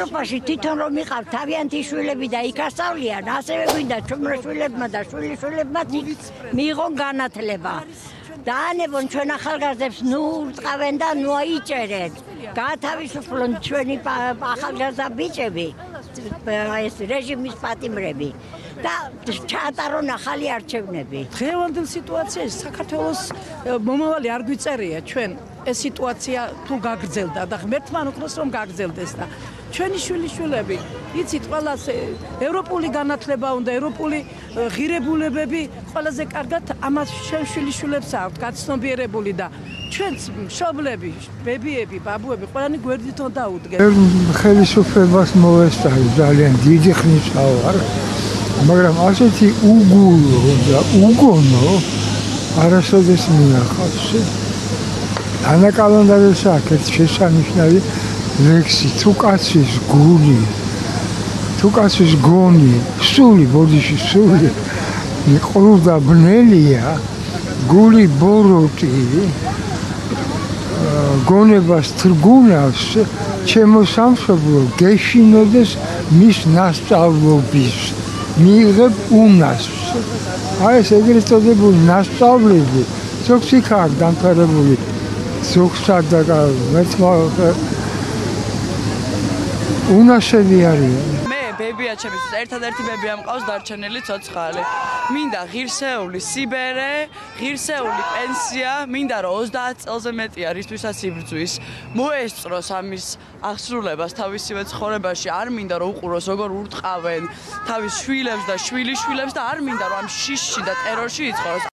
ევროპაში თვითონ რომ იყავ თავიანთი შვილები და იქ ასწავლიან, ასევე გვინდა ჩვენმა შვილებმა და შვილიშვილებმა მიიღონ განათლება. დაანებონ ჩვენ ახალგაზრდებს, ნუ ურწყავენ და ნუ აიჭერენ. გაათავისუფლონ ჩვენი ახალგაზრდა ბიჭები, ეს რეჟიმის პატიმრები და ჩაატარონ ახალი არჩევნები. დღევანდელ სიტუაციაში საქართველოს მომავალი არ გვიწერია ჩვენ ეს სიტუაცია თუ გაგრძელდა და ღმერთმა უკროს რომ გაგრძელდეს და ჩვენი შვილიშვილები იცით ყველას ევროპული განათლება უნდა ევროპული ღირებულებები ყველაზე კარგად ამას ჩვენ შვილიშვილებს აქვთ გაცნობიერებული და ჩვენც მშობლები ბებიები ბაბუები ყველანი გვერდით უნდა უდგეს ხელისუფლებას მოვესწარი ძალიან დიდი ხნის ვარ მაგრამ ასეთი უგულო და უგონო არასოდეს მინახავს ანა კალენდარზე აქეთ შესანიშნავი ლექსი თუ კაცის გული თუ კაცის გონი სული ბოდიში სული ყრუდა ბნელია გული ბოროტი გონებას თრგუნავს ჩემო სამშობლო გეშინოდეს მის ნასწავლობის მიიღებ უნასს აი ეს ეგრეთ წოდებული ნასწავლები ზოგს იქ აქვს დამთავრებული ზოგს და მეთმა უნასები არიან მე ბებია ჩემთვის ერთადერთი ბებია მყავს დარჩენილი ცოცხალი მინდა ღირსეული სიბერე ღირსეული პენსია მინდა რომ 30 წელზე მეტია რისთვისაც იბრძვის მოესწროს ამის აღსრულებას თავისივე ცხოვრებაში არ მინდა რომ უყუროს როგორ ურტყავენ თავის შვილებს და შვილიშვილებს და არ მინდა რომ ამ შიშში და ტერორში იცხოვროს